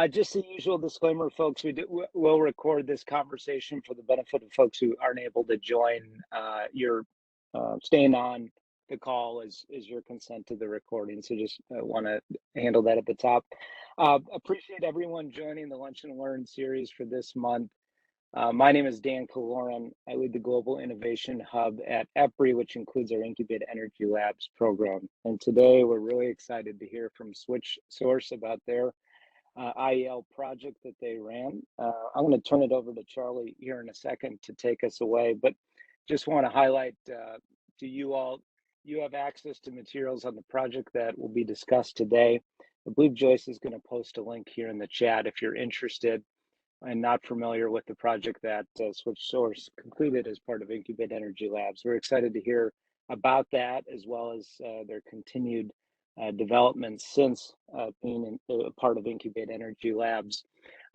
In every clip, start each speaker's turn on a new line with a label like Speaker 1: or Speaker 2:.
Speaker 1: Just the usual disclaimer, folks. We'll record this conversation for the benefit of folks who aren't able to join. Your staying on the call is your consent to the recording. So just want to handle that at the top. Appreciate everyone joining the Lunch and Learn series for this month. My name is Dan Kaloran. I lead the Global Innovation Hub at EPRI, which includes our Incubatenergy Labs program. And today we're really excited to hear from Switched Source about their IEL project that they ran. I'm going to turn it over to Charlie here in a second to take us away, but just want to highlight to you all, you have access to materials on the project that will be discussed today. I believe Joyce is going to post a link here in the chat if you're interested and not familiar with the project that Switched Source completed as part of Incubatenergy Labs. We're excited to hear about that, as well as their continued development since being a part of Incubatenergy Labs.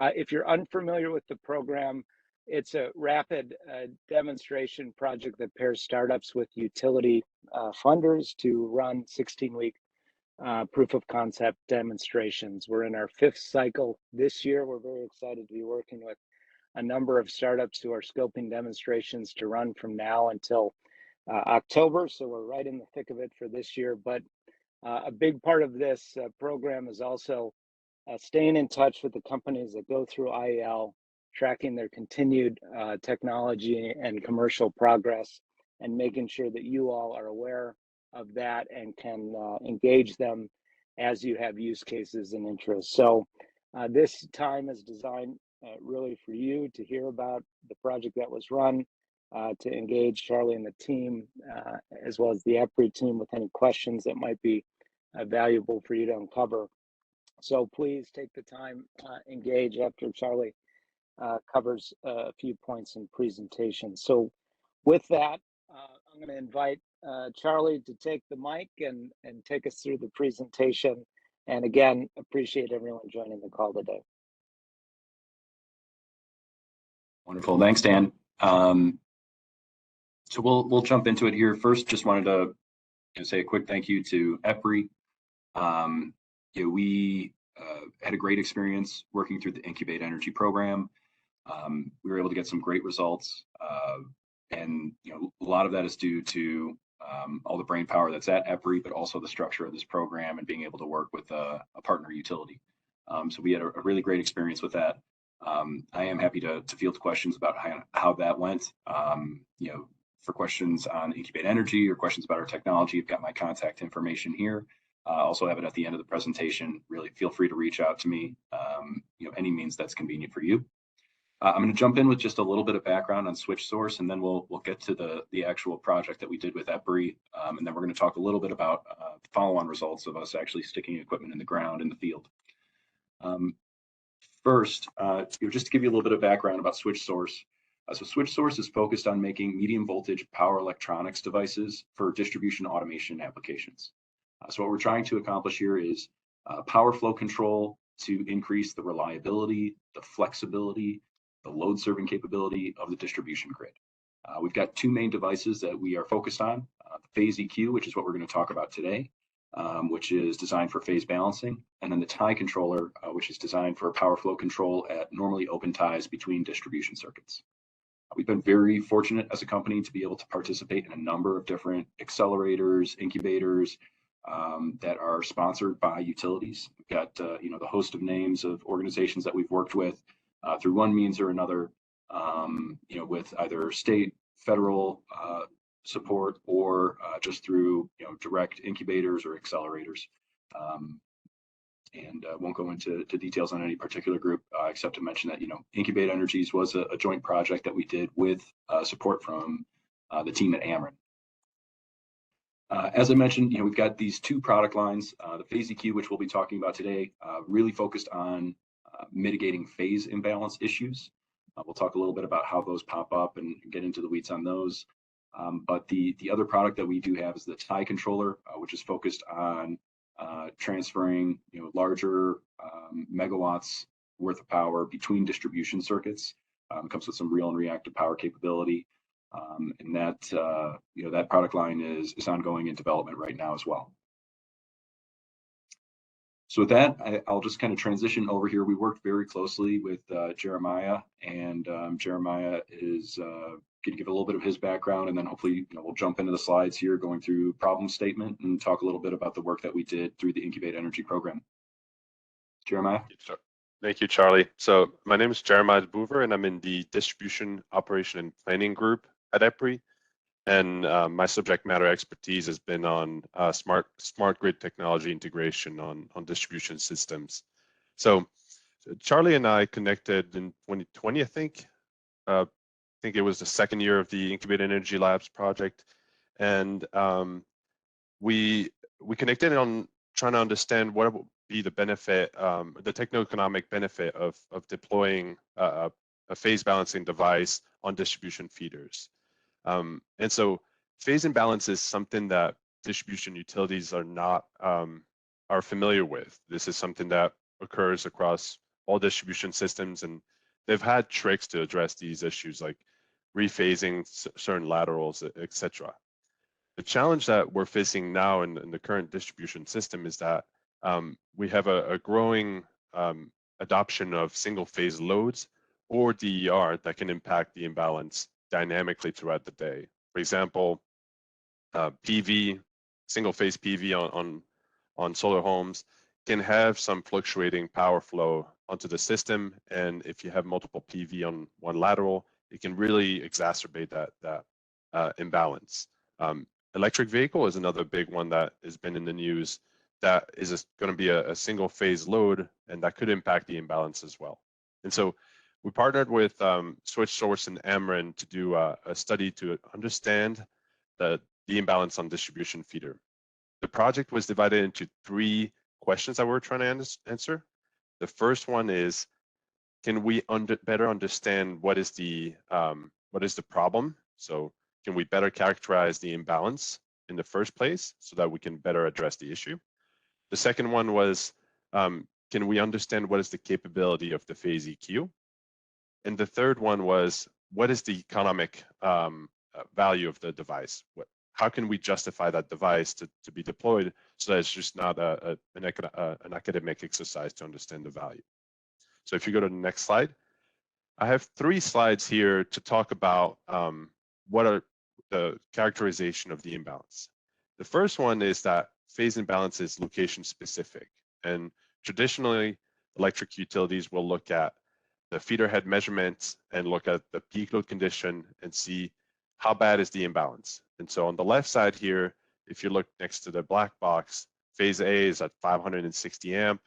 Speaker 1: If you're unfamiliar with the program, it's a rapid demonstration project that pairs startups with utility funders to run 16-week proof of concept demonstrations. We're in our 5th cycle this year. We're very excited to be working with a number of startups who are scoping demonstrations to run from now until October. So we're right in the thick of it for this year. But a big part of this program is also staying in touch with the companies that go through IEL, tracking their continued technology and commercial progress, and making sure that you all are aware of that and can engage them as you have use cases and interests. So this time is designed really for you to hear about the project that was run, to engage Charlie and the team, as well as the EPRI team with any questions that might be valuable for you to uncover. So please take the time, engage after Charlie covers a few points in presentation. So with that, I'm going to invite Charlie to take the mic and take us through the presentation. And again, appreciate everyone joining the call today.
Speaker 2: Wonderful, thanks, Dan. So we'll jump into it here. First, just wanted to say a quick thank you to EPRI. We had a great experience working through the Incubatenergy program. We were able to get some great results, and a lot of that is due to all the brain power that's at EPRI, but also the structure of this program and being able to work with a partner utility. So we had a really great experience with that. I am happy to field questions about how that went. For questions on Incubatenergy or questions about our technology, you've got my contact information here. I also have it at the end of the presentation. Really feel free to reach out to me, any means that's convenient for you. I'm going to jump in with just a little bit of background on Switched Source, and then we'll get to the actual project that we did with EPRI, and then we're going to talk a little bit about the follow-on results of us actually sticking equipment in the ground in the field. First, just to give you a little bit of background about Switched Source. So Switched Source is focused on making medium voltage power electronics devices for distribution automation applications. So what we're trying to accomplish here is power flow control to increase the reliability, the flexibility, the load serving capability of the distribution grid. We've got 2 main devices that we are focused on, the phase EQ, which is what we're going to talk about today, which is designed for phase balancing, and then the tie controller, which is designed for power flow control at normally open ties between distribution circuits. We've been very fortunate as a company to be able to participate in a number of different accelerators, incubators that are sponsored by utilities. We've got the host of names of organizations that we've worked with through one means or another, with either state, federal support, or just through direct incubators or accelerators. And won't go into details on any particular group, except to mention that Incubatenergy was a joint project that we did with support from the team at Ameren. As I mentioned, we've got these 2 product lines. The phase EQ, which we'll be talking about today, really focused on mitigating phase imbalance issues. We'll talk a little bit about how those pop up and get into the weeds on those. But the other product that we do have is the tie controller, which is focused on transferring larger megawatts worth of power between distribution circuits. It comes with some real and reactive power capability, and that that product line is ongoing in development right now as well. So with that, I'll just kind of transition over here. We worked very closely with Jeremiah, and Jeremiah is going to give a little bit of his background, and then hopefully we'll jump into the slides here, going through problem statement and talk a little bit about the work that we did through the Incubatenergy program. Jeremiah.
Speaker 3: Thank you, Charlie. So my name is Jeremiah Boover, and I'm in the Distribution Operation and Planning Group at EPRI. And my subject matter expertise has been on smart grid technology integration on distribution systems. So Charlie and I connected in 2020, I think. I think it was the second year of the Incubatenergy Labs project, and we connected on trying to understand what would be the benefit, the techno-economic benefit of deploying a phase balancing device on distribution feeders. And so phase imbalance is something that distribution utilities are not are familiar with. This is something that occurs across all distribution systems, and they've had tricks to address these issues like rephasing certain laterals, etc. The challenge that we're facing now in the current distribution system is that we have a growing adoption of single phase loads or DER that can impact the imbalance dynamically throughout the day. For example, PV, single phase PV on solar homes can have some fluctuating power flow onto the system, and if you have multiple PV on one lateral, it can really exacerbate that imbalance. Electric vehicle is another big one that has been in the news. That is going to be a single phase load, and that could impact the imbalance as well. And so we partnered with Switched Source and Ameren to do a study to understand the imbalance on distribution feeder. The project was divided into 3 questions that we're trying to answer. The first one is, can we better understand what is the problem? So can we better characterize the imbalance in the first place so that we can better address the issue? The second one was, can we understand what is the capability of the phase EQ? And the third one was, what is the economic value of the device? How can we justify that device to be deployed so that it's just not an academic exercise to understand the value? So if you go to the next slide, I have 3 slides here to talk about what are the characterization of the imbalance. The first one is that phase imbalance is location specific, and traditionally electric utilities will look at the feeder head measurements and look at the peak load condition and see how bad is the imbalance. And so on the left side here, if you look next to the black box, phase A is at 560 amp,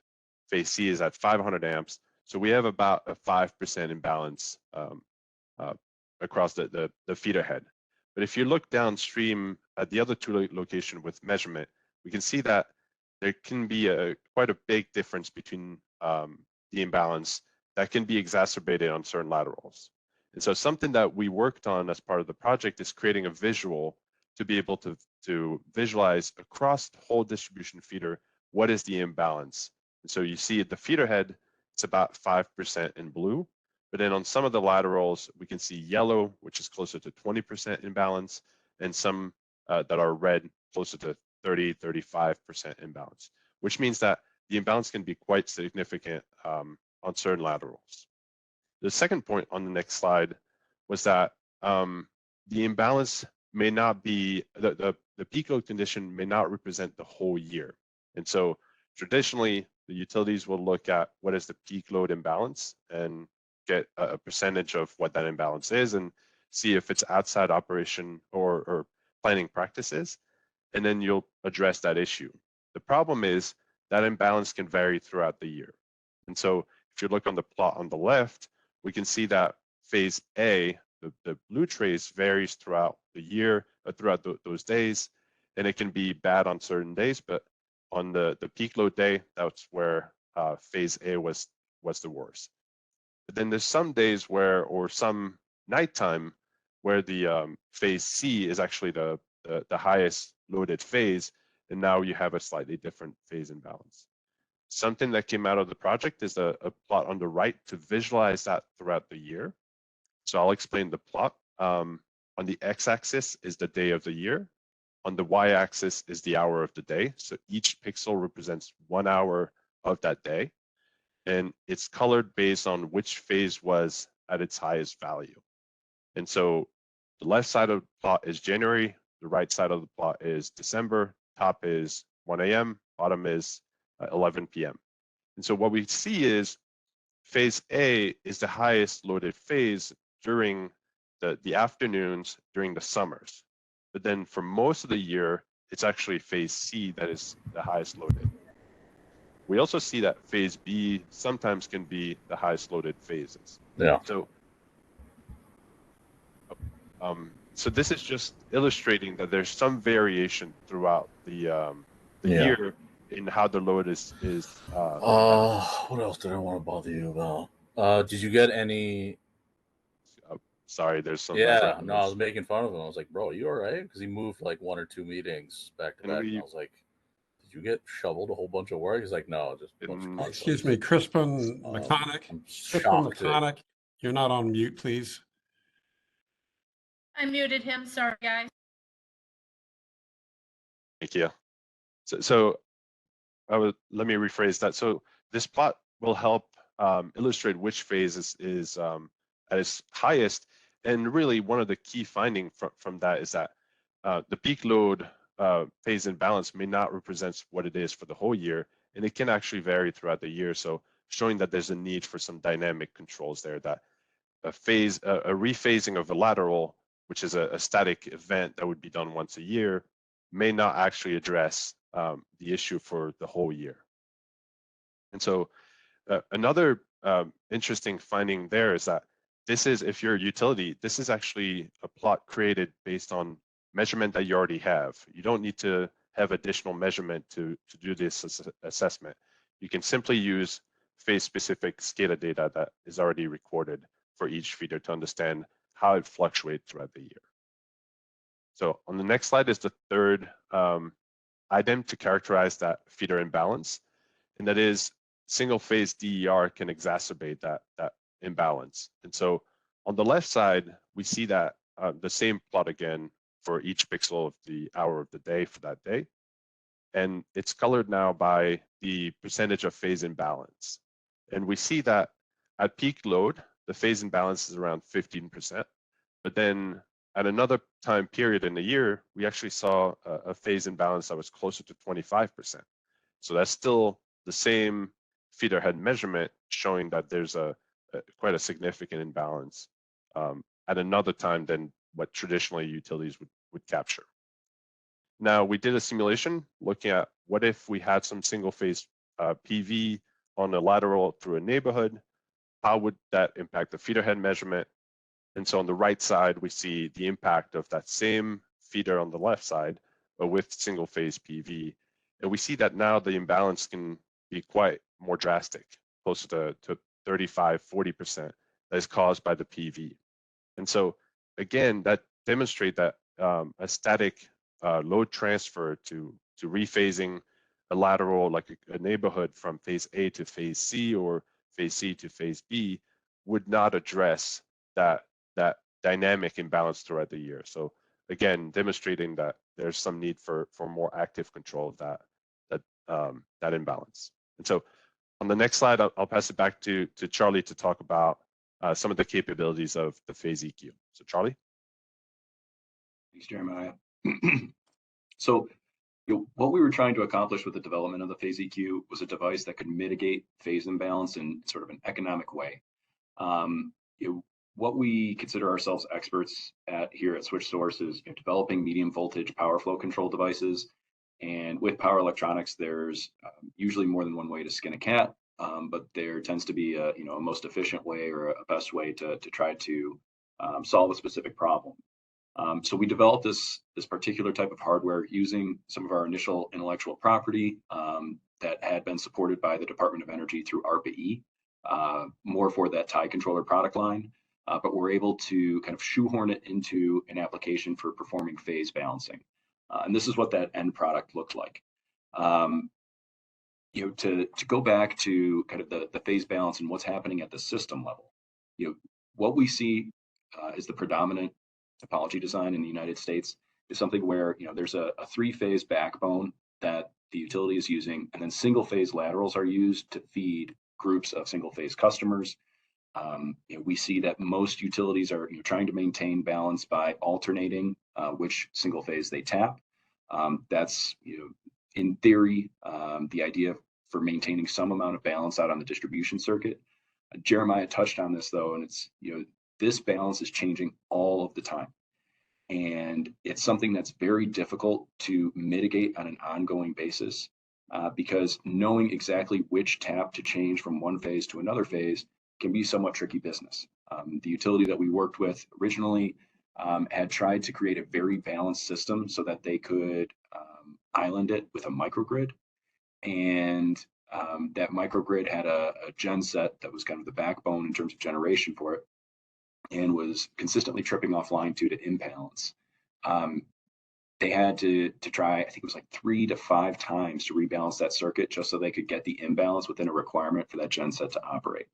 Speaker 3: phase C is at 500 amps. So we have about a 5% imbalance across the feeder head. But if you look downstream at the other 2 locations with measurement, we can see that there can be quite a big difference between the imbalance that can be exacerbated on certain laterals. And so something that we worked on as part of the project is creating a visual to be able to visualize across the whole distribution feeder, what is the imbalance. And so you see at the feeder head, it's about 5% in blue, but then on some of the laterals, we can see yellow, which is closer to 20% imbalance, and some that are red, closer to 30-35% imbalance, which means that the imbalance can be quite significant on certain laterals. The second point on the next slide was that the imbalance may not be, the peak load condition may not represent the whole year. And so traditionally, the utilities will look at what is the peak load imbalance and get a percentage of what that imbalance is and see if it's outside operation or planning practices, and then you'll address that issue. The problem is that imbalance can vary throughout the year. And so if you look on the plot on the left, we can see that phase A, the blue trace, varies throughout the year, throughout those days, and it can be bad on certain days, but on the peak load day, that's where phase A was the worst. But then there's some days where, or some nighttime, where the phase C is actually the highest loaded phase, and now you have a slightly different phase imbalance. Something that came out of the project is a plot on the right to visualize that throughout the year. So I'll explain the plot. On the x-axis is the day of the year. On the y-axis is the hour of the day. So each pixel represents 1 hour of that day. And it's colored based on which phase was at its highest value. And so the left side of the plot is January, the right side of the plot is December, top is 1 a.m., bottom is 11 p.m. And so what we see is phase A is the highest loaded phase during the afternoons during the summers. But then for most of the year, it's actually phase C that is the highest loaded. We also see that phase B sometimes can be the highest loaded phases.
Speaker 4: Yeah.
Speaker 3: So this is just illustrating that there's some variation throughout the year in how the load is.
Speaker 4: What else did I want to bother you about? Did you get any?
Speaker 3: Sorry, there's some.
Speaker 4: Yeah, no, I was making fun of him. I was like, "Bro, you all right?" Because he moved like 1 or 2 meetings back to back. And I was like, "Did you get shoveled a whole bunch of work?" He's like, "No, just a bunch of conflicts."
Speaker 5: Excuse me, Crispin McConaughey. Crispin McConaughey, you're not on mute, please.
Speaker 6: I muted him. Sorry, guys.
Speaker 3: Thank you. So let me rephrase that. So this plot will help illustrate which phase is at its highest. And really, one of the key findings from that is that the peak load phase imbalance may not represent what it is for the whole year, and it can actually vary throughout the year. So showing that there's a need for some dynamic controls there, that a rephasing of a lateral, which is a static event that would be done once a year, may not actually address the issue for the whole year. And so another interesting finding there is that this is, if you're a utility, this is actually a plot created based on measurement that you already have. You don't need to have additional measurement to do this assessment. You can simply use phase-specific SCADA data that is already recorded for each feeder to understand how it fluctuates throughout the year. So on the next slide is the third item to characterize that feeder imbalance, and that is single-phase DER can exacerbate that imbalance. And so on the left side, we see that the same plot again for each pixel of the hour of the day for that day. And it's colored now by the percentage of phase imbalance. And we see that at peak load, the phase imbalance is around 15%. But then at another time period in the year, we actually saw a phase imbalance that was closer to 25%. So that's still the same feeder head measurement showing that there's quite a significant imbalance at another time than what traditionally utilities would capture. Now, we did a simulation looking at what if we had some single phase PV on a lateral through a neighborhood, how would that impact the feeder head measurement? And so on the right side, we see the impact of that same feeder on the left side, but with single phase PV. And we see that now the imbalance can be quite more drastic, closer to 35, 40% that is caused by the PV. And so again, that demonstrates that a static load transfer to rephasing a lateral like a neighborhood from phase A to phase C or phase C to phase B would not address that dynamic imbalance throughout the year. So again, demonstrating that there's some need for more active control of that imbalance. And so on the next slide, I'll pass it back to Charlie to talk about some of the capabilities of the phase EQ. So Charlie.
Speaker 2: Thanks, Jeremiah. So what we were trying to accomplish with the development of the phase EQ was a device that could mitigate phase imbalance in sort of an economic way. What we consider ourselves experts at here at Switched Source is developing medium voltage power flow control devices. And with power electronics, there's usually more than one way to skin a cat, but there tends to be a most efficient way or a best way to try to solve a specific problem. So we developed this particular type of hardware using some of our initial intellectual property that had been supported by the Department of Energy through ARPA-E, more for that tie controller product line. But we're able to kind of shoehorn it into an application for performing phase balancing. And this is what that end product looked like. To go back to kind of the phase balance and what's happening at the system level, what we see is the predominant topology design in the United States is something where there's a three-phase backbone that the utility is using, and then single phase laterals are used to feed groups of single phase customers. We see that most utilities are trying to maintain balance by alternating which single phase they tap. That's in theory the idea for maintaining some amount of balance out on the distribution circuit. Jeremiah touched on this though, and it's this balance is changing all of the time. And it's something that's very difficult to mitigate on an ongoing basis because knowing exactly which tap to change from one phase to another phase can be somewhat tricky business. The utility that we worked with originally had tried to create a very balanced system so that they could island it with a microgrid. And that microgrid had a gen set that was kind of the backbone in terms of generation for it, and was consistently tripping offline due to imbalance. They had to try, I think it was like 3 to 5 times to rebalance that circuit just so they could get the imbalance within a requirement for that genset to operate.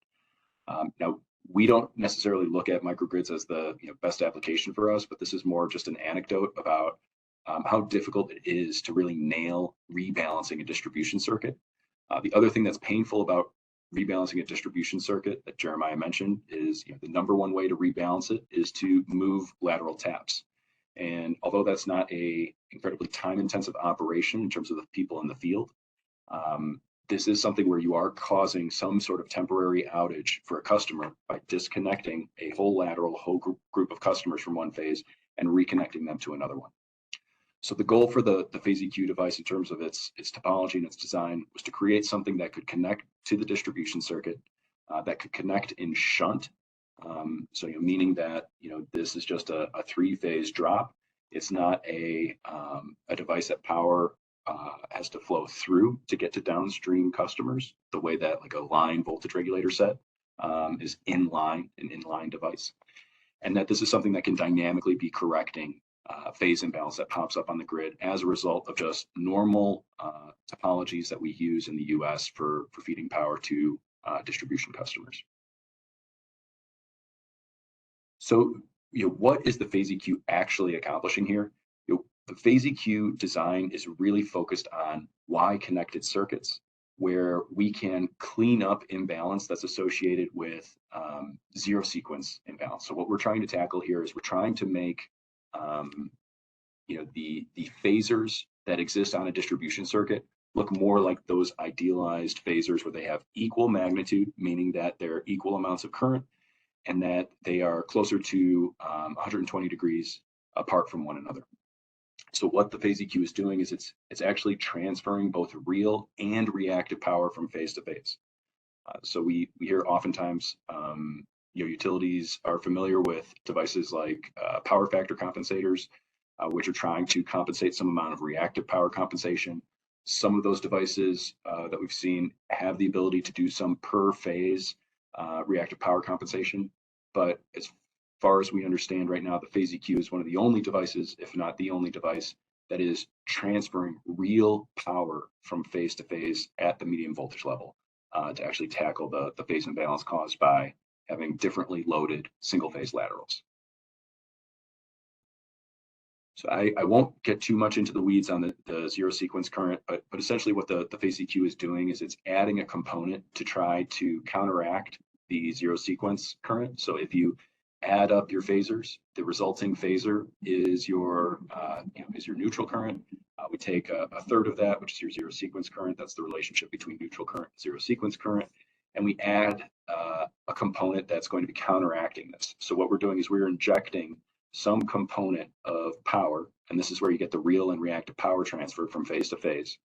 Speaker 2: Now, we don't necessarily look at microgrids as the best application for us, but this is more just an anecdote about how difficult it is to really nail rebalancing a distribution circuit. The other thing that's painful about rebalancing a distribution circuit that Jeremiah mentioned is the number one way to rebalance it is to move lateral taps. And although that's not a incredibly time-intensive operation in terms of the people in the field, this is something where you are causing some sort of temporary outage for a customer by disconnecting a whole lateral, whole group of customers from one phase and reconnecting them to another one. So the goal for the phase EQ device in terms of its topology and its design was to create something that could connect to the distribution circuit, that could connect in shunt. So meaning that this is just a 3-phase drop. It's not a device that power has to flow through to get to downstream customers the way that like a line voltage regulator set is an inline device, and that this is something that can dynamically be correcting phase imbalance that pops up on the grid as a result of just normal topologies that we use in the US for feeding power to distribution customers. So, what is the phase EQ actually accomplishing here? The phase EQ design is really focused on Y-connected circuits where we can clean up imbalance that's associated with zero sequence imbalance. So what we're trying to tackle here is we're trying to make the phasers that exist on a distribution circuit look more like those idealized phasers where they have equal magnitude, meaning that they're equal amounts of current, and that they are closer to 120 degrees apart from one another. So what the phase EQ is doing is it's actually transferring both real and reactive power from phase to phase. So we hear oftentimes utilities are familiar with devices like power factor compensators, which are trying to compensate some amount of reactive power compensation. Some of those devices that we've seen have the ability to do some per phase reactive power compensation, but as far as we understand right now, the phase EQ is one of the only devices, if not the only device, that is transferring real power from phase to phase at the medium voltage level to actually tackle the phase imbalance caused by having differently loaded single phase laterals. So I won't get too much into the weeds on the zero sequence current, but essentially what the phase EQ is doing is it's adding a component to try to counteract the zero sequence current. So if you add up your phasers, the resulting phasor is your neutral current. We take a third of that, which is your zero sequence current. That's the relationship between neutral current and zero sequence current. And we add a component that's going to be counteracting this. So what we're doing is we're injecting some component of power, and this is where you get the real and reactive power transfer from phase to phase.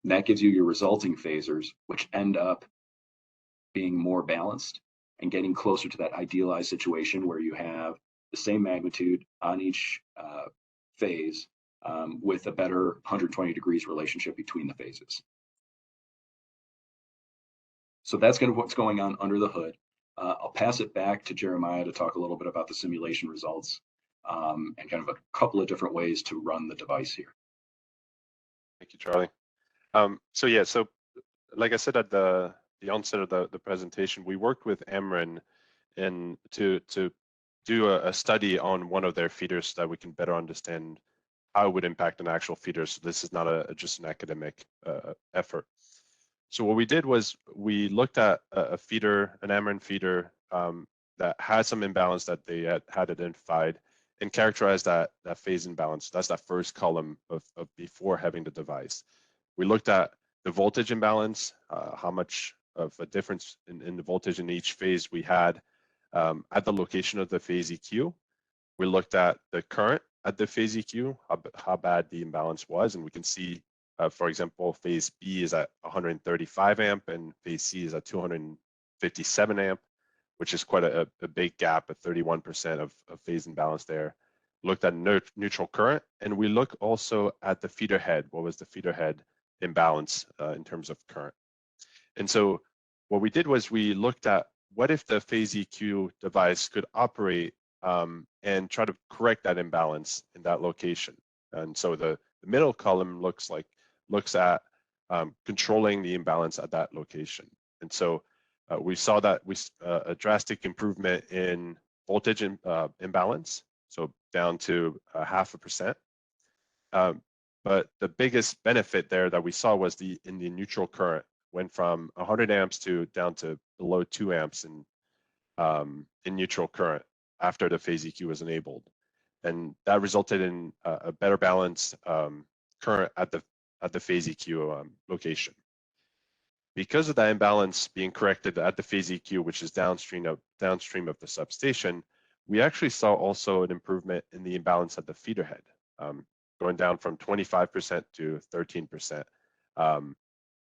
Speaker 2: And that gives you your resulting phasors, which end up being more balanced and getting closer to that idealized situation where you have the same magnitude on each phase with a better 120 degrees relationship between the phases. So that's kind of what's going on under the hood. I'll pass it back to Jeremiah to talk a little bit about the simulation results and kind of a couple of different ways to run the device here.
Speaker 3: Thank you, Charlie. So like I said at the onset of the presentation, we worked with Ameren to do a study on one of their feeders so that we can better understand how it would impact an actual feeder. So this is not just an academic effort. So what we did was we looked at a feeder, an Ameren feeder that had some imbalance that they had identified, and characterized that phase imbalance. That's that first column of before having the device. We looked at the voltage imbalance, how much of a difference in the voltage in each phase we had at the location of the phase EQ. We looked at the current at the phase EQ, how bad the imbalance was, and we can see, for example, phase B is at 135 amp and phase C is at 257 amp, which is quite a big gap, at 31% of phase imbalance there. Looked at neutral current, and we look also at the feeder head. What was the feeder head imbalance in terms of current? And so what we did was we looked at what if the phase EQ device could operate and try to correct that imbalance in that location. And so the middle column looks at controlling the imbalance at that location. And so we saw that a drastic improvement in voltage imbalance, so down to 0.5%. But the biggest benefit there that we saw was in the neutral current, went from 100 amps down to below 2 amps in neutral current after the phase EQ was enabled, and that resulted in a better balance current at the phase EQ location. Because of that imbalance being corrected at the phase EQ, which is downstream of the substation, we actually saw also an improvement in the imbalance at the feeder head, going down from 25% to 13%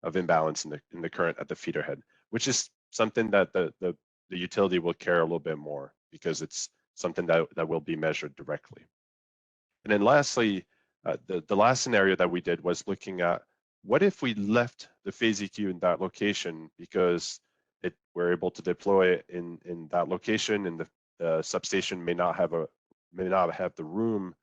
Speaker 3: of imbalance in the current at the feeder head, which is something that the utility will care a little bit more, because it's something that will be measured directly. And then lastly, the last scenario that we did was looking at what if we left the phase EQ in that location, because we're able to deploy it in that location, and the substation may not have the room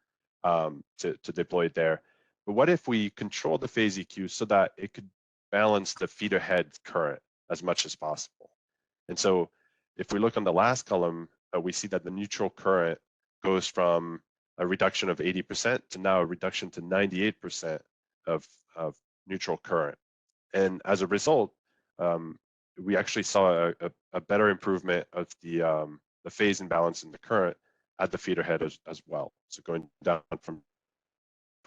Speaker 3: to deploy it there. But what if we control the phase EQ so that it could balance the feeder head current as much as possible? And so if we look on the last column, we see that the neutral current goes from a reduction of 80% to now a reduction to 98% of neutral current. And as a result, we actually saw a better improvement of the phase imbalance in the current at the feeder head as well. So going down from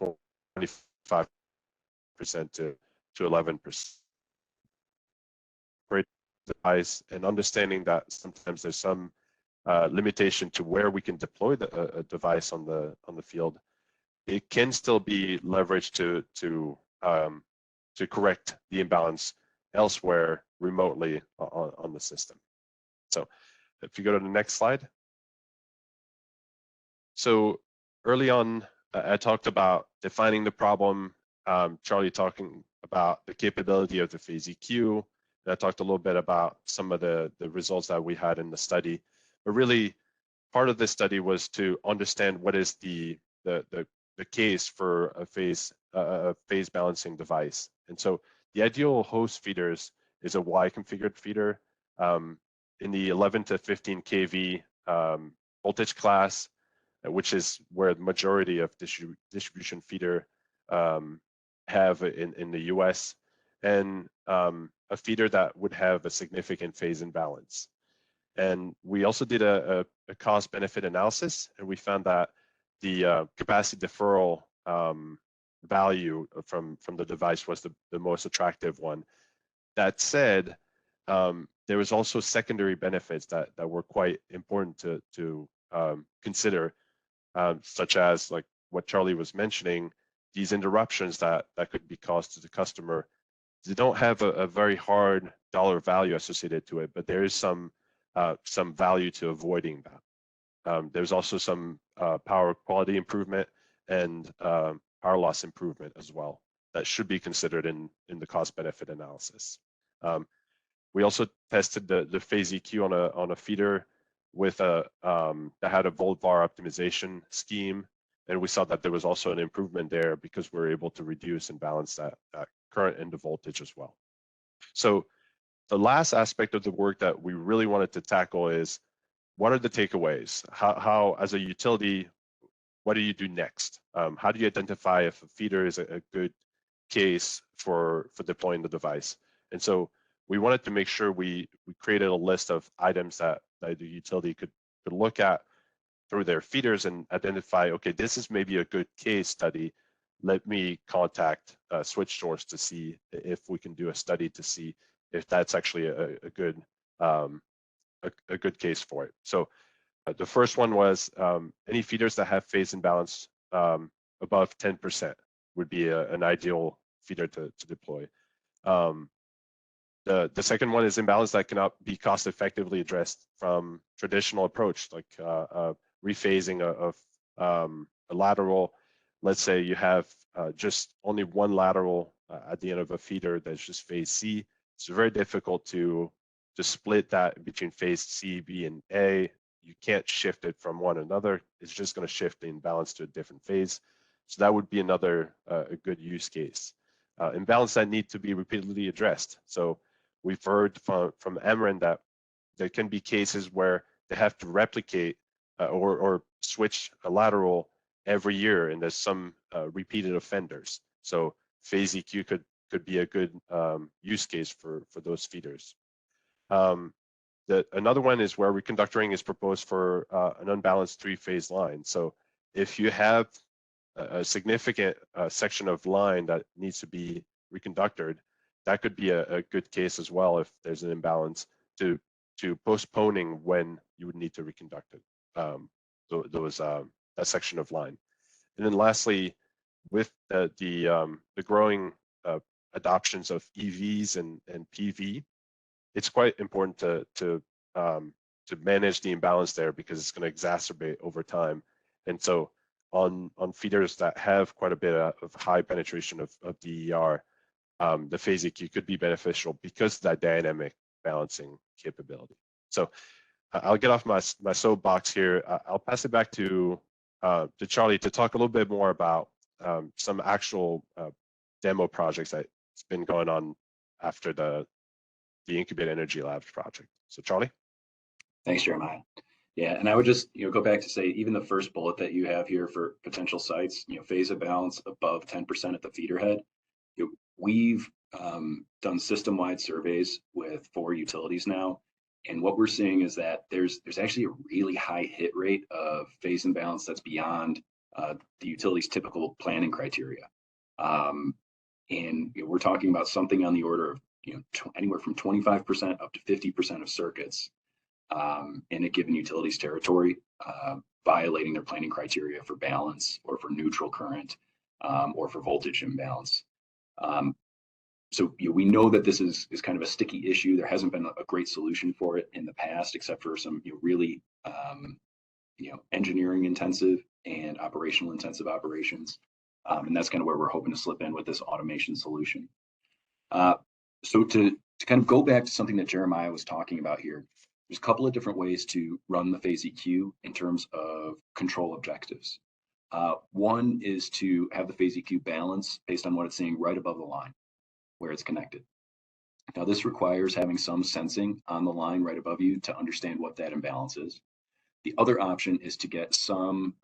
Speaker 3: 25% to 11%. Great device, and understanding that sometimes there's some limitation to where we can deploy a device on the field, it can still be leveraged to correct the imbalance elsewhere remotely on the system. So if you go to the next slide. So early on, I talked about defining the problem, Charlie talking about the capability of the phase EQ, and I talked a little bit about some of the results that we had in the study. But really, part of this study was to understand what is the case for a phase balancing device. And so the ideal host feeders is a Y-configured feeder in the 11 to 15 kV voltage class, which is where the majority of distribution feeder have in the US, and a feeder that would have a significant phase imbalance. And we also did a cost benefit analysis, and we found that the capacity deferral value from the device was the most attractive one. That said, there was also secondary benefits that were quite important to consider, such as like what Charlie was mentioning, these interruptions that could be caused to the customer. They don't have a very hard dollar value associated to it, but there is some value to avoiding that. There's also some power quality improvement and power loss improvement as well that should be considered in the cost benefit analysis. We also tested the phase EQ on a feeder with that had a volt var optimization scheme, and we saw that there was also an improvement there because we're able to reduce and balance that current and the voltage as well. So the last aspect of the work that we really wanted to tackle is, what are the takeaways? How as a utility, what do you do next? How do you identify if a feeder is a good case for deploying the device? And so we wanted to make sure we created a list of items that the utility could look at through their feeders and identify, okay, this is maybe a good case study. Let me contact Switched Source to see if we can do a study to see if that's actually a good case for it. So the first one was any feeders that have phase imbalance above 10% would be an ideal feeder to deploy. The second one is imbalance that cannot be cost effectively addressed from traditional approach, like rephasing of a lateral. Let's say you have just only one lateral at the end of a feeder that's just phase C. It's very difficult to split that between phase C, B, and A. You can't shift it from one another. It's just going to shift the imbalance to a different phase. So that would be another a good use case. Imbalance that need to be repeatedly addressed. So we've heard from Ameren that there can be cases where they have to replicate or switch a lateral every year, and there's some repeated offenders. So phase EQ could be a good use case for those feeders. Another one is where reconductoring is proposed for an unbalanced three-phase line. So if you have a significant section of line that needs to be reconductored, that could be a good case as well if there's an imbalance to postponing when you would need to reconduct it, that section of line. And then lastly, with the growing adoptions of EVs and PV, it's quite important to manage the imbalance there because it's going to exacerbate over time. And so on feeders that have quite a bit of high penetration of DER, the phase EQ could be beneficial because of that dynamic balancing capability. So I'll get off my soapbox here. I'll pass it back to Charlie to talk a little bit more about some actual demo projects that's been going on after the Incubatenergy Labs project. So Charlie.
Speaker 2: Thanks, Jeremiah. Yeah, and I would just go back to say even the first bullet that you have here for potential sites, phase imbalance above 10% at the feeder head. We've done system-wide surveys with 4 utilities now, and what we're seeing is that there's actually a really high hit rate of phase imbalance that's beyond the utility's typical planning criteria. And we're talking about something on the order of anywhere from 25% up to 50% of circuits in a given utility's territory violating their planning criteria for balance or for neutral current or for voltage imbalance. So we know that this is kind of a sticky issue. There hasn't been a great solution for it in the past, except for some really engineering intensive and operational intensive operations. And that's kind of where we're hoping to slip in with this automation solution. So to kind of go back to something that Jeremiah was talking about here, there's a couple of different ways to run the phase EQ in terms of control objectives. One is to have the phase EQ balance based on what it's seeing right above the line where it's connected. Now this requires having some sensing on the line right above you to understand what that imbalance is. The other option is to get some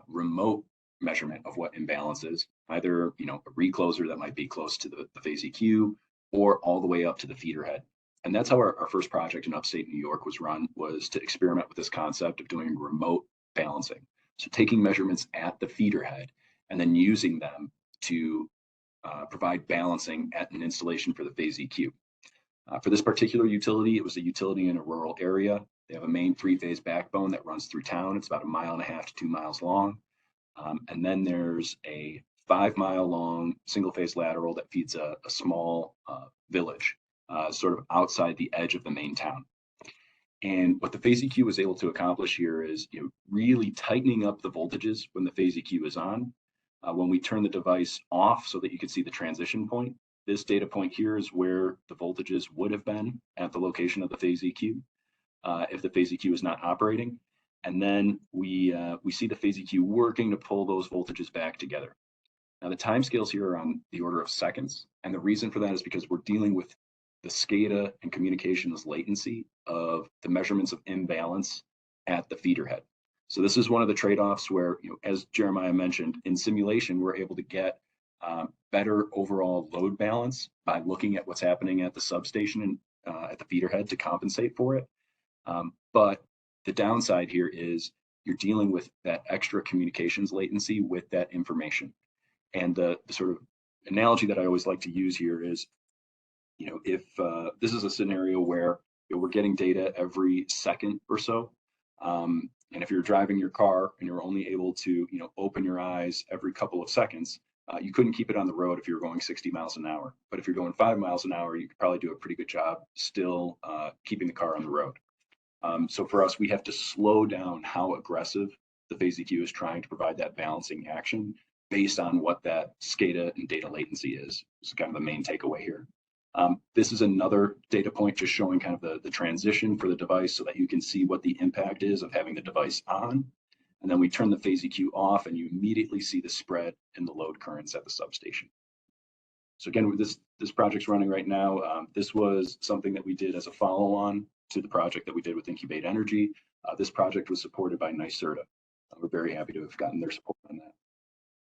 Speaker 2: remote measurement of what imbalance is, either a recloser that might be close to the phase EQ or all the way up to the feeder head. And that's how our first project in upstate New York was run, was to experiment with this concept of doing remote balancing. So taking measurements at the feeder head and then using them to provide balancing at an installation for the phase EQ. For this particular utility, it was a utility in a rural area. They have a main 3-phase backbone that runs through town. It's about 1.5 miles to 2 miles long. And then there's a 5-mile long single-phase lateral that feeds a small village, sort of outside the edge of the main town. And what the phase EQ was able to accomplish here is really tightening up the voltages when the phase EQ is on. When we turn the device off so that you can see the transition point, this data point here is where the voltages would have been at the location of the phase EQ if the phase EQ is not operating. And then we see the phase EQ working to pull those voltages back together. Now the timescales here are on the order of seconds. And the reason for that is because we're dealing with the SCADA and communications latency of the measurements of imbalance at the feeder head. So this is one of the trade-offs where, as Jeremiah mentioned, in simulation, we're able to get better overall load balance by looking at what's happening at the substation and at the feeder head to compensate for it. But the downside here is you're dealing with that extra communications latency with that information. And the sort of analogy that I always like to use here is, if this is a scenario where we're getting data every second or so, and if you're driving your car and you're only able to, open your eyes every couple of seconds, you couldn't keep it on the road if you were going 60 miles an hour. But if you're going 5 miles an hour, you could probably do a pretty good job still keeping the car on the road. So for us, we have to slow down how aggressive the phase EQ is trying to provide that balancing action based on what that SCADA and data latency is. This is kind of the main takeaway here. This is another data point just showing kind of the transition for the device so that you can see what the impact is of having the device on. And then we turn the phase EQ off and you immediately see the spread in the load currents at the substation. So again, with this project's running right now. This was something that we did as a follow-on to the project that we did with Incubatenergy. This project was supported by NYSERDA. We're very happy to have gotten their support on that.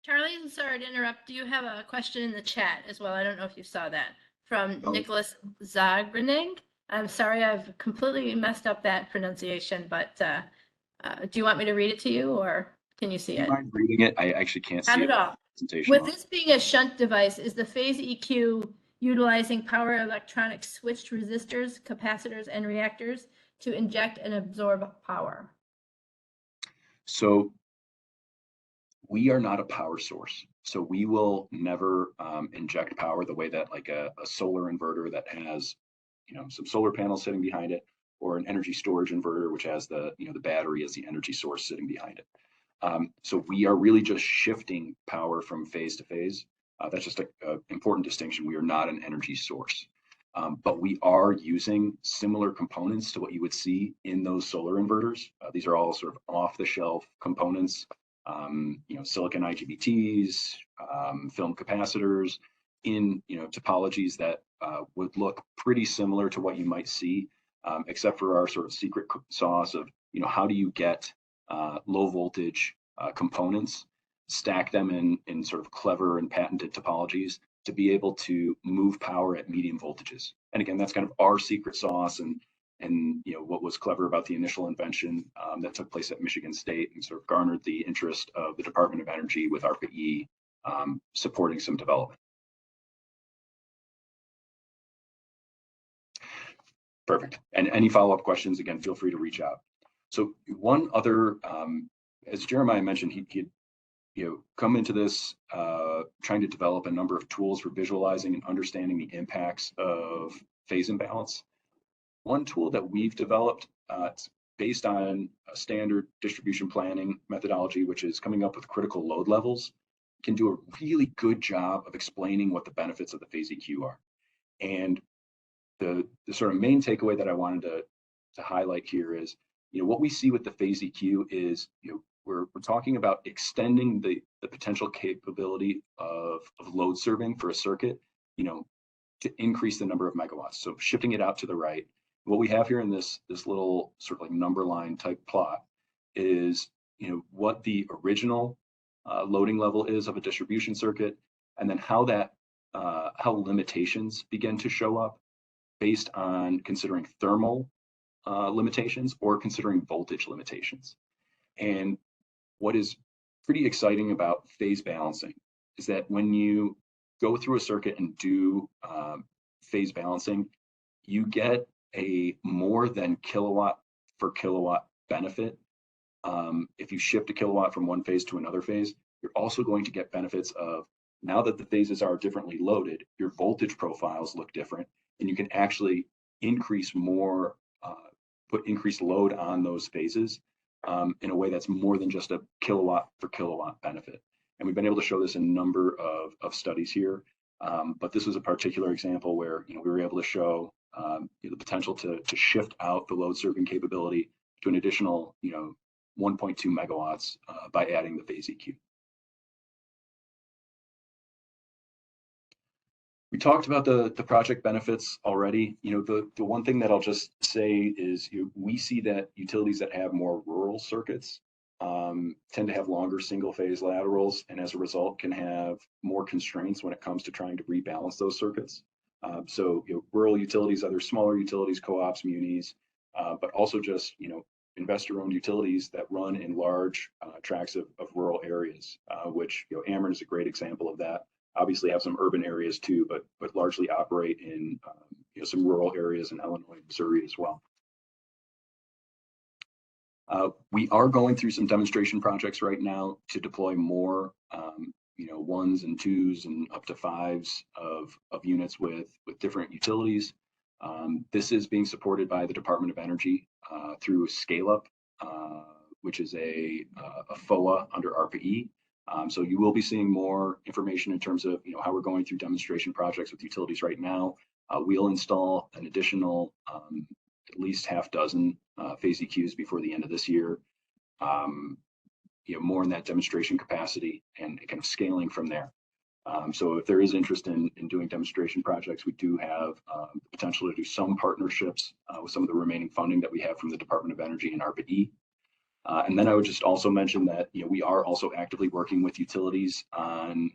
Speaker 6: Charlie, I'm sorry to interrupt. Do you have a question in the chat as well? I don't know if you saw that from Nicholas Zagrening. I'm sorry, I've completely messed up that pronunciation, but do you want me to read it to you or can you see it?
Speaker 2: Do you mind reading it? I actually can't see
Speaker 6: Not
Speaker 2: it.
Speaker 6: at all. With this being a shunt device, is the phase EQ utilizing power electronic switched resistors, capacitors, and reactors to inject and absorb power?
Speaker 2: So we are not a power source. So we will never inject power the way that like a solar inverter that has, some solar panels sitting behind it, or an energy storage inverter, which has the battery as the energy source sitting behind it. So we are really just shifting power from phase to phase. That's just an important distinction. We are not an energy source, but we are using similar components to what you would see in those solar inverters. These are all sort of off-the-shelf components, silicon IGBTs, film capacitors in topologies that would look pretty similar to what you might see, except for our sort of secret sauce of how do you get low voltage components, stack them in sort of clever and patented topologies to be able to move power at medium voltages. And again, that's kind of our secret sauce and what was clever about the initial invention that took place at Michigan State and sort of garnered the interest of the Department of Energy with ARPA-E supporting some development. Perfect. And any follow-up questions, again, feel free to reach out. So one other, as Jeremiah mentioned, he'd come into this trying to develop a number of tools for visualizing and understanding the impacts of phase imbalance. One tool that we've developed, it's based on a standard distribution planning methodology, which is coming up with critical load levels, can do a really good job of explaining what the benefits of the phase EQ are. And the sort of main takeaway that I wanted to highlight here is, what we see with the phase EQ is, we're talking about extending the potential capability of load serving for a circuit, to increase the number of megawatts. So shifting it out to the right. What we have here in this little sort of like number line type plot is, what the original loading level is of a distribution circuit, and then how limitations begin to show up based on considering thermal limitations or considering voltage limitations. And what is pretty exciting about phase balancing is that when you go through a circuit and do phase balancing, you get a more than kilowatt for kilowatt benefit. If you shift a kilowatt from one phase to another phase, you're also going to get benefits of, now that the phases are differently loaded, your voltage profiles look different, and you can actually increase more, put increased load on those phases in a way that's more than just a kilowatt for kilowatt benefit. And we've been able to show this in a number of studies here, but this was a particular example where we were able to show the potential to shift out the load serving capability to an additional 1.2 megawatts by adding the phase EQ. We talked about the project benefits already. The one thing that I'll just say is we see that utilities that have more rural circuits tend to have longer single phase laterals, and as a result can have more constraints when it comes to trying to rebalance those circuits. So rural utilities, other smaller utilities, co-ops, munis, but also just investor-owned utilities that run in large tracts of rural areas, which Ameren is a great example of that. Obviously have some urban areas too, but largely operate in some rural areas in Illinois and Missouri as well. We are going through some demonstration projects right now to deploy more, ones and twos and up to fives of units with different utilities. This is being supported by the Department of Energy through Scale Up, which is a FOA under ARPA-E. So you will be seeing more information in terms of how we're going through demonstration projects with utilities right now. We'll install an additional at least half dozen phase EQs before the end of this year. More in that demonstration capacity and kind of scaling from there. So if there is interest in doing demonstration projects, we do have the potential to do some partnerships with some of the remaining funding that we have from the Department of Energy and ARPA-E. And then I would just also mention that we are also actively working with utilities on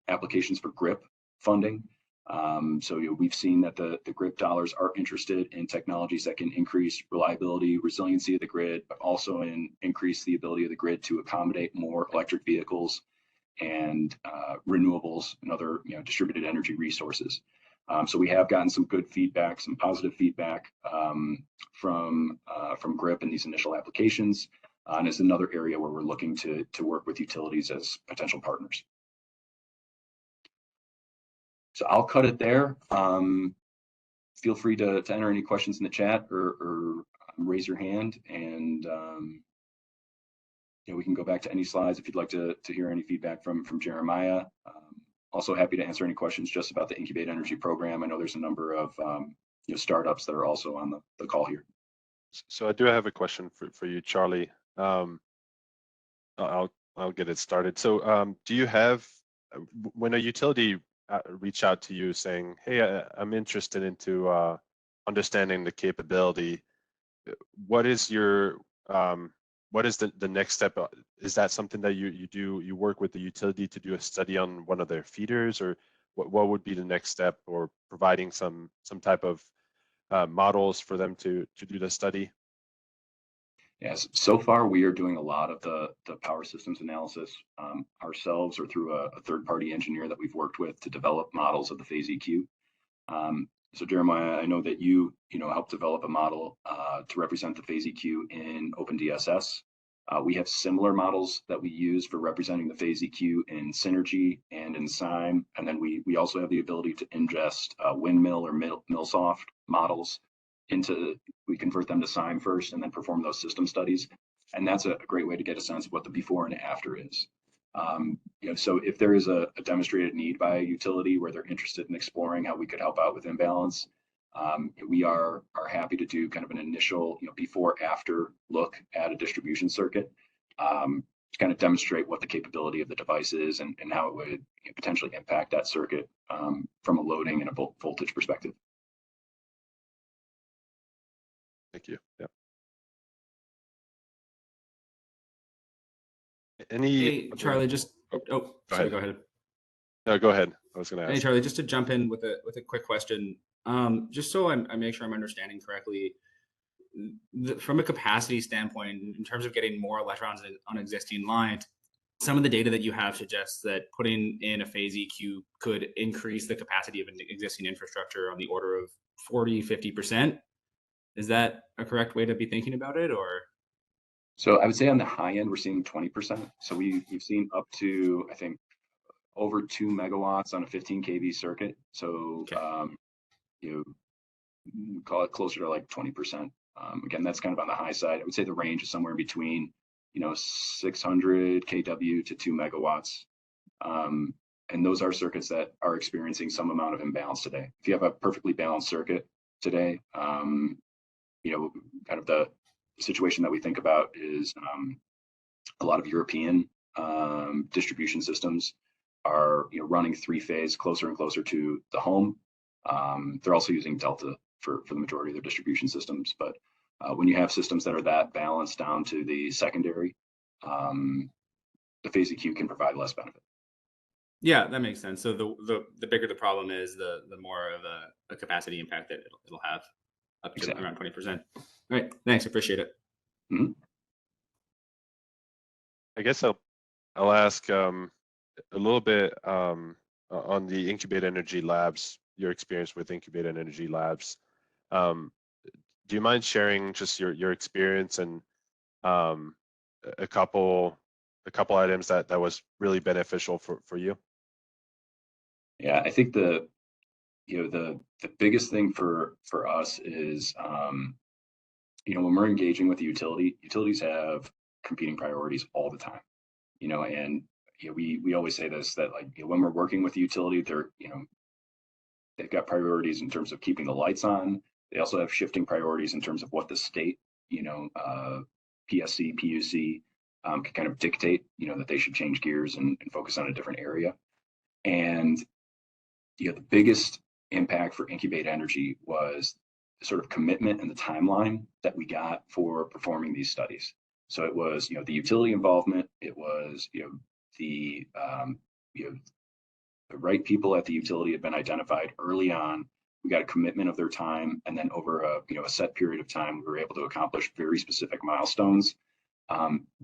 Speaker 2: applications for GRIP funding. So we've seen that the GRIP dollars are interested in technologies that can increase reliability, resiliency of the grid, but also increase the ability of the grid to accommodate more electric vehicles and renewables and other distributed energy resources. So we have gotten some good feedback, some positive feedback from GRIP in these initial applications, and it's another area where we're looking to work with utilities as potential partners. So I'll cut it there. Feel free to enter any questions in the chat or raise your hand, and we can go back to any slides if you'd like to hear any feedback from Jeremiah. Also happy to answer any questions just about the Incubatenergy program. I know there's a number of startups that are also on the call here.
Speaker 3: So I do have a question for you, Charlie. I'll get it started. So do you have, when a utility reach out to you saying, hey, I'm interested into understanding the capability, what is your what is the next step? Is that something that you work with the utility to do a study on one of their feeders, or what would be the next step, or providing some type of models for them to do the study?
Speaker 2: Yes, so far we are doing a lot of the power systems analysis ourselves or through a third-party engineer that we've worked with to develop models of the phase EQ. So Jeremiah, I know that you helped develop a model to represent the phase EQ in OpenDSS. We have similar models that we use for representing the phase EQ in Synergy and in SIME, and then we also have the ability to ingest Windmill or MillSoft models we convert them to SIME first and then perform those system studies. And that's a great way to get a sense of what the before and after is. So if there is a demonstrated need by a utility where they're interested in exploring how we could help out with imbalance, we are happy to do kind of an initial before after look at a distribution circuit to kind of demonstrate what the capability of the device is and how it would potentially impact that circuit from a loading and a voltage perspective.
Speaker 3: Thank you. Yeah.
Speaker 7: Hey, Charlie, go ahead.
Speaker 3: No, go ahead. I was going to ask.
Speaker 7: Hey, Charlie, just to jump in with a quick question, just so I make sure I'm understanding correctly, from a capacity standpoint, in terms of getting more electrons on existing lines, some of the data that you have suggests that putting in a phase EQ could increase the capacity of an existing infrastructure on the order of 40–50%. Is that a correct way to be thinking about it, or?
Speaker 2: So I would say on the high end, we're seeing 20%. So we've seen up to, I think, over 2 megawatts on a 15 kV circuit. So, okay. Call it closer to like 20%. Again, that's kind of on the high side. I would say the range is somewhere between, 600 kW to 2 megawatts. And those are circuits that are experiencing some amount of imbalance today. If you have a perfectly balanced circuit today, kind of the situation that we think about is a lot of European distribution systems are running three-phase closer and closer to the home. They're also using Delta for the majority of their distribution systems. But when you have systems that are that balanced down to the secondary, the phase EQ can provide less benefit.
Speaker 7: Yeah, that makes sense. So the bigger the problem is, the more of a capacity impact that it'll have, up to around 20%. All right, thanks, appreciate it.
Speaker 2: Mm-hmm.
Speaker 3: I guess I'll ask a little bit on the Incubatenergy Labs, your experience with Incubatenergy Labs. Do you mind sharing just your experience and a couple items that was really beneficial for you?
Speaker 2: Yeah, I think the biggest thing for us is when we're engaging with the utilities have competing priorities all the time. And we always say this, that like when we're working with the utility, they've got priorities in terms of keeping the lights on. They also have shifting priorities in terms of what the state, PSC, PUC can kind of dictate, that they should change gears and focus on a different area. And the biggest impact for Incubatenergy was the sort of commitment and the timeline that we got for performing these studies. So it was, the utility involvement. It was, the right people at the utility had been identified early on. We got a commitment of their time, and then over a set period of time, we were able to accomplish very specific milestones.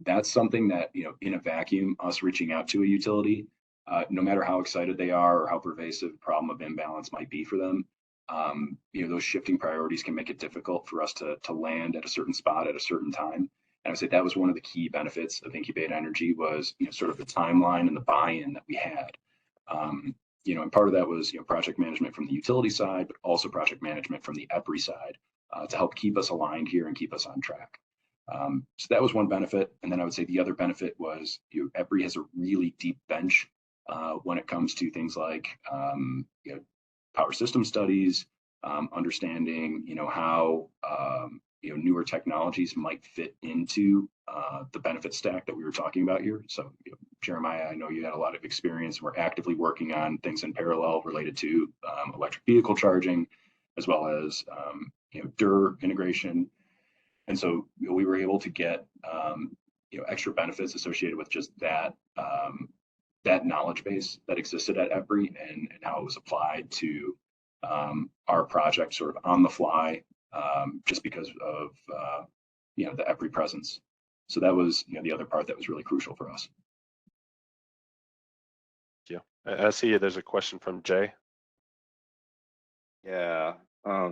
Speaker 2: That's something that, in a vacuum, us reaching out to a utility, no matter how excited they are or how pervasive the problem of imbalance might be for them, those shifting priorities can make it difficult for us to land at a certain spot at a certain time. And I would say that was one of the key benefits of Incubatenergy was, sort of the timeline and the buy-in that we had. And part of that was, project management from the utility side, but also project management from the EPRI side, to help keep us aligned here and keep us on track. So that was one benefit. And then I would say the other benefit was, EPRI has a really deep bench when it comes to things like, power system studies, understanding, how, newer technologies might fit into the benefit stack that we were talking about here. So, Jeremiah, I know you had a lot of experience. We're actively working on things in parallel related to electric vehicle charging, as well as, DER integration. And so we were able to get, extra benefits associated with just that, that knowledge base that existed at EPRI and how it was applied to our project sort of on the fly, just because of, the EPRI presence. So that was, the other part that was really crucial for us.
Speaker 3: Yeah, I see there's a question from Jay.
Speaker 8: Yeah,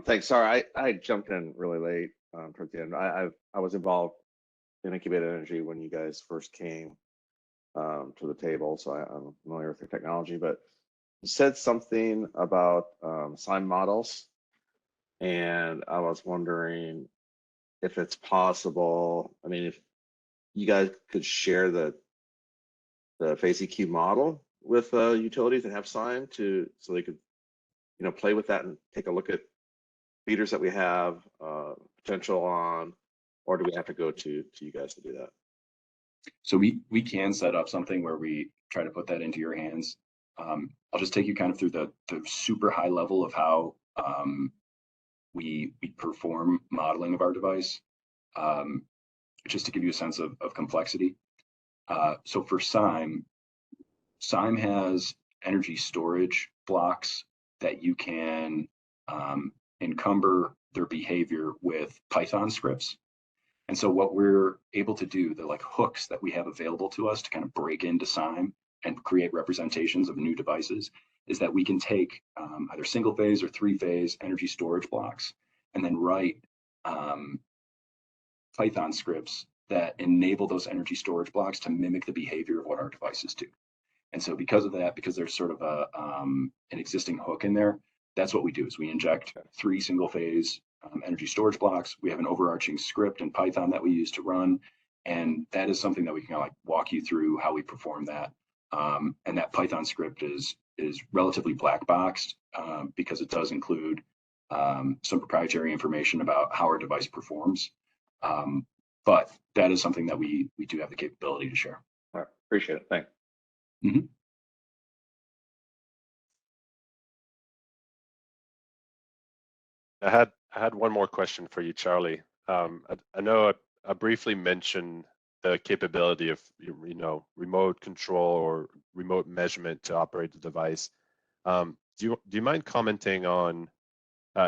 Speaker 8: thanks. Sorry, I jumped in really late towards the end. I was involved in Incubatenergy when you guys first came to the table, so I'm familiar with your technology. But you said something about SIME models, and I was wondering if it's possible. I mean, if you guys could share the phase EQ model with utilities that have SIME so they could play with that and take a look at feeders that we have potential on, or do we have to go to you guys to do that?
Speaker 2: So we can set up something where we try to put that into your hands. I'll just take you kind of through the super high level of how we perform modeling of our device, just to give you a sense of complexity. So for SIME has energy storage blocks that you can encumber their behavior with Python scripts. And so what we're able to do, the like hooks that we have available to us to kind of break into SIME and create representations of new devices, is that we can take either single phase or three phase energy storage blocks and then write Python scripts that enable those energy storage blocks to mimic the behavior of what our devices do. And so because of that, because there's sort of an existing hook in there, that's what we do is we inject 3 single phase energy storage blocks. We have an overarching script in Python that we use to run. And that is something that we can kind of like walk you through how we perform that. And that Python script is relatively black boxed because it does include some proprietary information about how our device performs. But that is something that we do have the capability to share.
Speaker 8: All right, appreciate it. Thanks.
Speaker 2: Mm-hmm.
Speaker 3: I had one more question for you, Charlie. I know I briefly mentioned the capability of remote control or remote measurement to operate the device. Do you mind commenting on,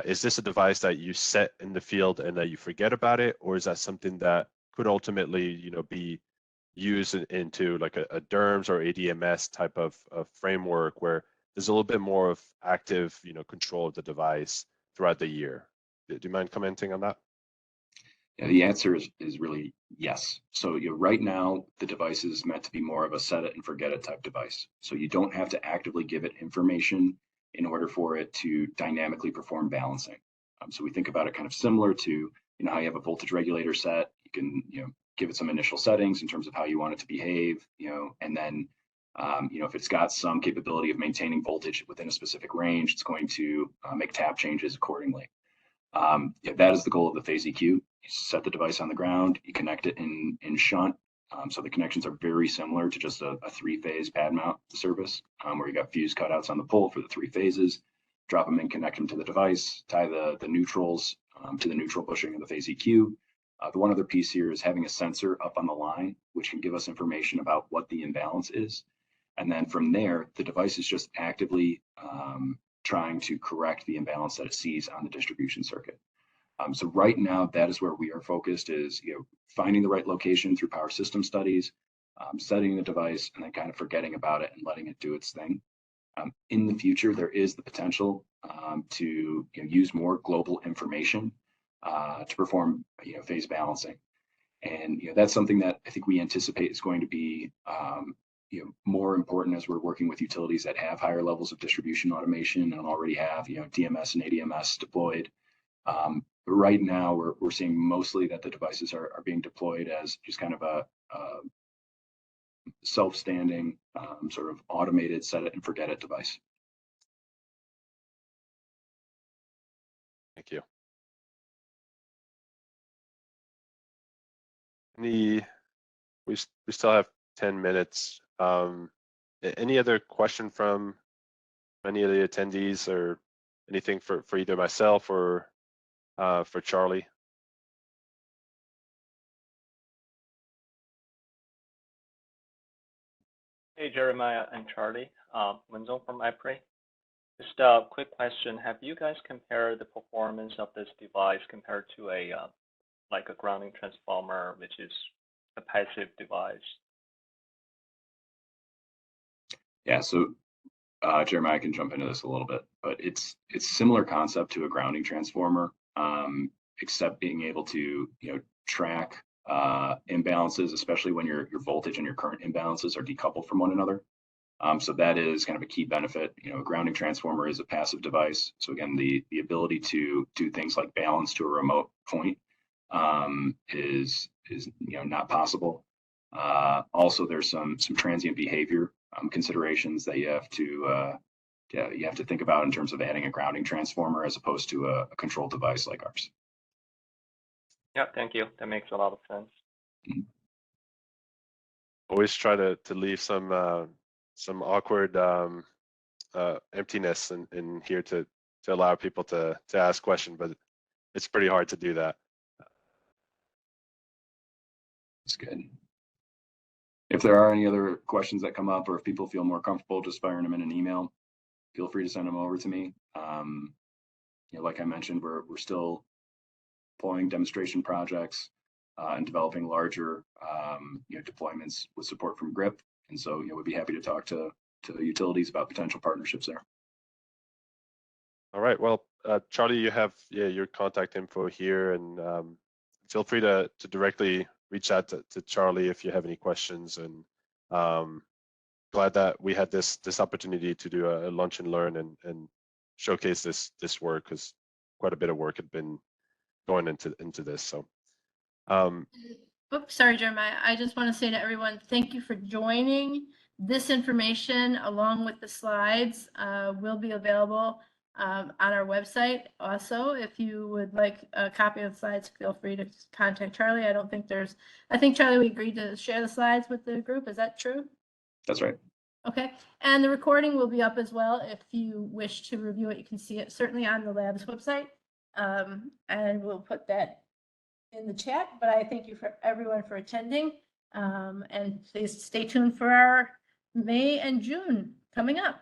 Speaker 3: is this a device that you set in the field and that you forget about it, or is that something that could ultimately be used into like a DERMS or ADMS type of framework where there's a little bit more of active control of the device throughout the year? Do you mind commenting on that?
Speaker 2: Yeah, the answer is really yes. So right now, the device is meant to be more of a set it and forget it type device. So you don't have to actively give it information in order for it to dynamically perform balancing. So we think about it kind of similar to how you have a voltage regulator set. You can give it some initial settings in terms of how you want it to behave, and then if it's got some capability of maintaining voltage within a specific range, it's going to make tap changes accordingly. That is the goal of the phase EQ. You set the device on the ground, you connect it in shunt. So the connections are very similar to just a 3-phase pad mount service, where you got fuse cutouts on the pole for the 3 phases, drop them in, connect them to the device, tie the neutrals to the neutral bushing of the phase EQ. The one other piece here is having a sensor up on the line, which can give us information about what the imbalance is. And then from there, the device is just actively trying to correct the imbalance that it sees on the distribution circuit. So right now, that is where we are focused, is finding the right location through power system studies, setting the device, and then kind of forgetting about it and letting it do its thing. In the future, there is the potential to use more global information to perform phase balancing, and that's something that I think we anticipate is going to be more important as we're working with utilities that have higher levels of distribution automation and already have DMS and ADMS deployed. But right now, we're seeing mostly that the devices are being deployed as just kind of a self-standing sort of automated set it and forget it device.
Speaker 3: Thank you. We still have 10 minutes. Any other question from any of the attendees, or anything for either myself or for Charlie?
Speaker 9: Hey, Jeremiah and Charlie, Wenzel from EPRI. Just a quick question. Have you guys compared the performance of this device compared to a grounding transformer, which is a passive device?
Speaker 2: Yeah, so Jeremiah can jump into this a little bit, but it's similar concept to a grounding transformer, except being able to track imbalances, especially when your voltage and your current imbalances are decoupled from one another. So that is kind of a key benefit. A grounding transformer is a passive device. So again, the ability to do things like balance to a remote point is not possible. Also, there's some transient behavior considerations that you have to think about in terms of adding a grounding transformer as opposed to a control device like ours.
Speaker 9: Yeah, thank you. That makes a lot of sense.
Speaker 2: Mm-hmm.
Speaker 3: Always try to leave some awkward emptiness in here to allow people to ask questions, but it's pretty hard to do that.
Speaker 2: That's good. If there are any other questions that come up, or if people feel more comfortable just firing them in an email, feel free to send them over to me. Like I mentioned, we're still deploying demonstration projects and developing larger deployments with support from GRIP. And so we'd be happy to talk to utilities about potential partnerships there.
Speaker 3: All right. Well, Charlie, you have your contact info here, and feel free to directly reach out to Charlie if you have any questions. And glad that we had this opportunity to do a lunch and learn and showcase this work, because quite a bit of work had been going into this. So
Speaker 6: Oops, sorry, Jeremiah. I just want to say to everyone, thank you for joining. This information, along with the slides, will be available on our website. Also, if you would like a copy of the slides, feel free to contact Charlie. I think Charlie, we agreed to share the slides with the group. Is that true?
Speaker 2: That's right.
Speaker 6: Okay, and the recording will be up as well. If you wish to review it, you can see it certainly on the lab's website, and we'll put that in the chat. But I thank you for everyone for attending. And please stay tuned for our May and June coming up.